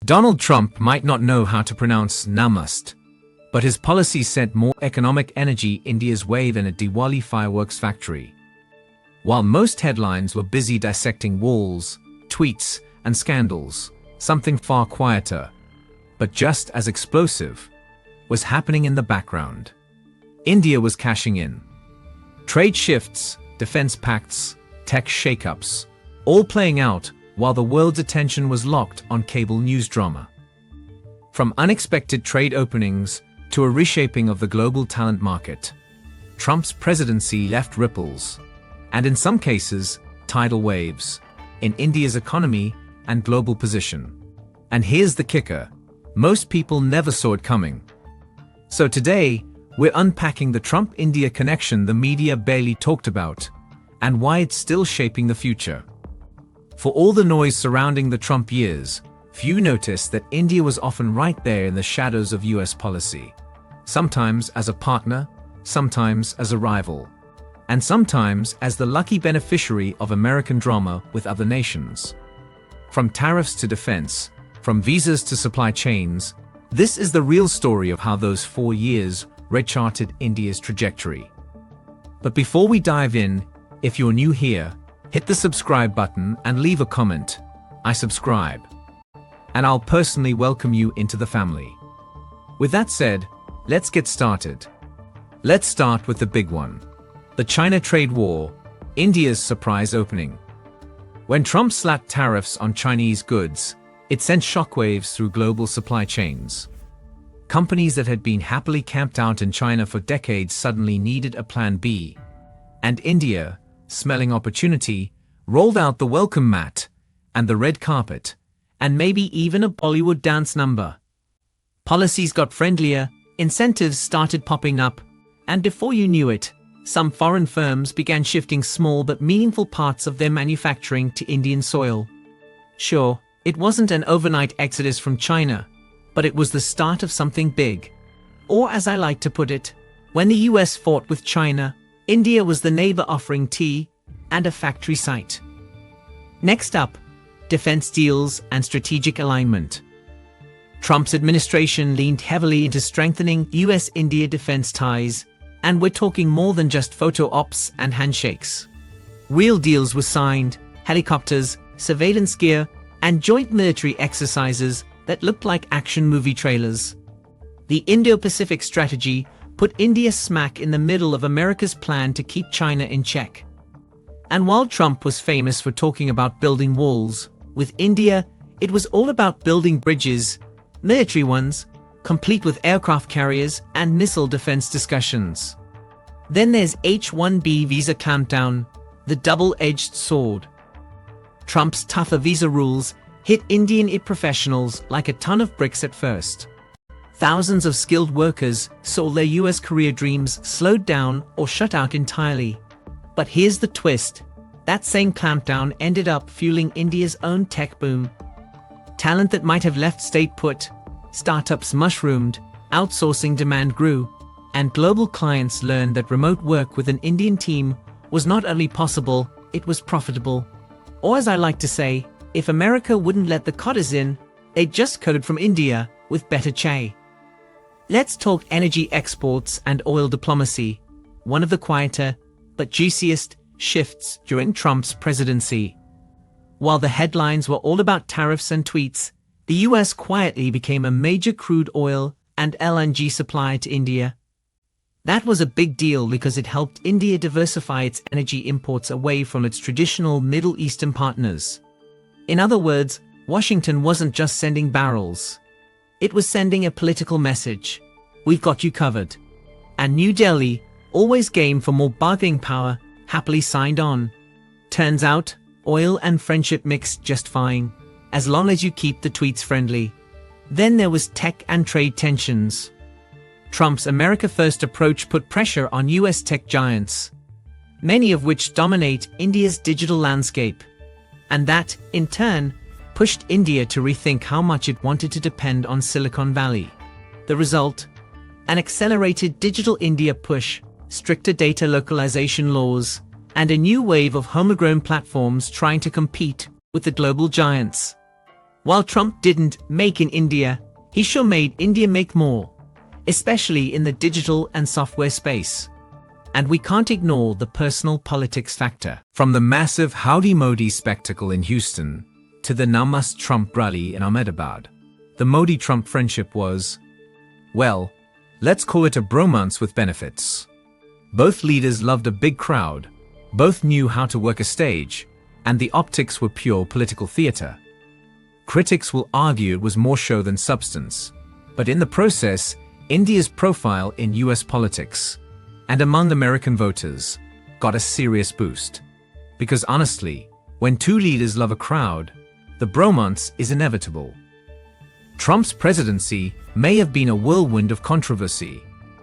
Donald Trump might not know how to pronounce Namaste, but his policies sent more economic energy India's way than a Diwali fireworks factory. While most headlines were busy dissecting walls, tweets, and scandals, something far quieter, but just as explosive, was happening in the background. India was cashing in. Trade shifts, defense pacts, tech shakeups, all playing out while the world's attention was locked on cable news drama. From unexpected trade openings to a reshaping of the global talent market, Trump's presidency left ripples, and in some cases, tidal waves, in India's economy and global position. And here's the kicker: most people never saw it coming. So today, we're unpacking the Trump-India connection the media barely talked about, and why it's still shaping the future. For all the noise surrounding the Trump years, few noticed that India was often right there in the shadows of US policy, sometimes as a partner, sometimes as a rival, and sometimes as the lucky beneficiary of American drama with other nations. From tariffs to defense, from visas to supply chains, this is the real story of how those 4 years recharted India's trajectory. But before we dive in, if you're new here, hit the subscribe button and leave a comment. I subscribe. And I'll personally welcome you into the family. With that said, let's get started. Let's start with the big one. The China trade war, India's surprise opening. When Trump slapped tariffs on Chinese goods, it sent shockwaves through global supply chains. Companies that had been happily camped out in China for decades suddenly needed a plan B. And India, smelling opportunity, rolled out the welcome mat and the red carpet, and maybe even a Bollywood dance number. Policies got friendlier, incentives started popping up, and before you knew it, some foreign firms began shifting small but meaningful parts of their manufacturing to Indian soil. Sure, it wasn't an overnight exodus from China, but it was the start of something big. Or as I like to put it, when the US fought with China, India was the neighbor offering tea and a factory site. Next up, defense deals and strategic alignment. Trump's administration leaned heavily into strengthening US-India defense ties, and we're talking more than just photo ops and handshakes. Real deals were signed: helicopters, surveillance gear, and joint military exercises that looked like action movie trailers. The Indo-Pacific strategy put India smack in the middle of America's plan to keep China in check. And while Trump was famous for talking about building walls, with India, it was all about building bridges, military ones, complete with aircraft carriers and missile defense discussions. Then there's H-1B visa clampdown, the double-edged sword. Trump's tougher visa rules hit Indian professionals like a ton of bricks at first. Thousands of skilled workers saw their US career dreams slowed down or shut out entirely. But here's the twist: that same clampdown ended up fueling India's own tech boom. Talent that might have left stayed put, startups mushroomed, outsourcing demand grew, and global clients learned that remote work with an Indian team was not only possible, it was profitable. Or as I like to say, if America wouldn't let the cotters in, they'd just coded from India with better chai. Let's talk energy exports and oil diplomacy, one of the quieter but juiciest shifts during Trump's presidency. While the headlines were all about tariffs and tweets, the US quietly became a major crude oil and LNG supplier to India. That was a big deal because it helped India diversify its energy imports away from its traditional Middle Eastern partners. In other words, Washington wasn't just sending barrels. It was sending a political message: we've got you covered. And New Delhi, always game for more bargaining power, happily signed on. Turns out, oil and friendship mixed just fine, as long as you keep the tweets friendly. Then there was tech and trade tensions. Trump's America First approach put pressure on US tech giants, many of which dominate India's digital landscape. And that, in turn, pushed India to rethink how much it wanted to depend on Silicon Valley. The result? An accelerated Digital India push, stricter data localization laws, and a new wave of homegrown platforms trying to compete with the global giants. While Trump didn't make in India, he sure made India make more, especially in the digital and software space. And we can't ignore the personal politics factor. From the massive Howdy Modi spectacle in Houston to the Namaste Trump rally in Ahmedabad, the Modi-Trump friendship was, well, let's call it a bromance with benefits. Both leaders loved a big crowd, both knew how to work a stage, and the optics were pure political theater. Critics will argue it was more show than substance, but in the process, India's profile in US politics and among American voters got a serious boost. Because honestly, when two leaders love a crowd, the bromance is inevitable. Trump's presidency may have been a whirlwind of controversy,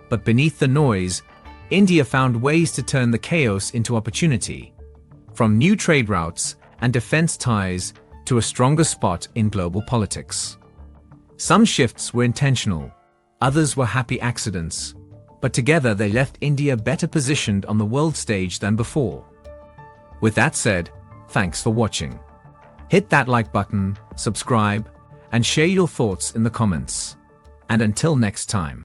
but beneath the noise, India found ways to turn the chaos into opportunity. From new trade routes and defense ties to a stronger spot in global politics. Some shifts were intentional, others were happy accidents, but together they left India better positioned on the world stage than before. With that said, thanks for watching. Hit that like button, subscribe, and share your thoughts in the comments. And until next time.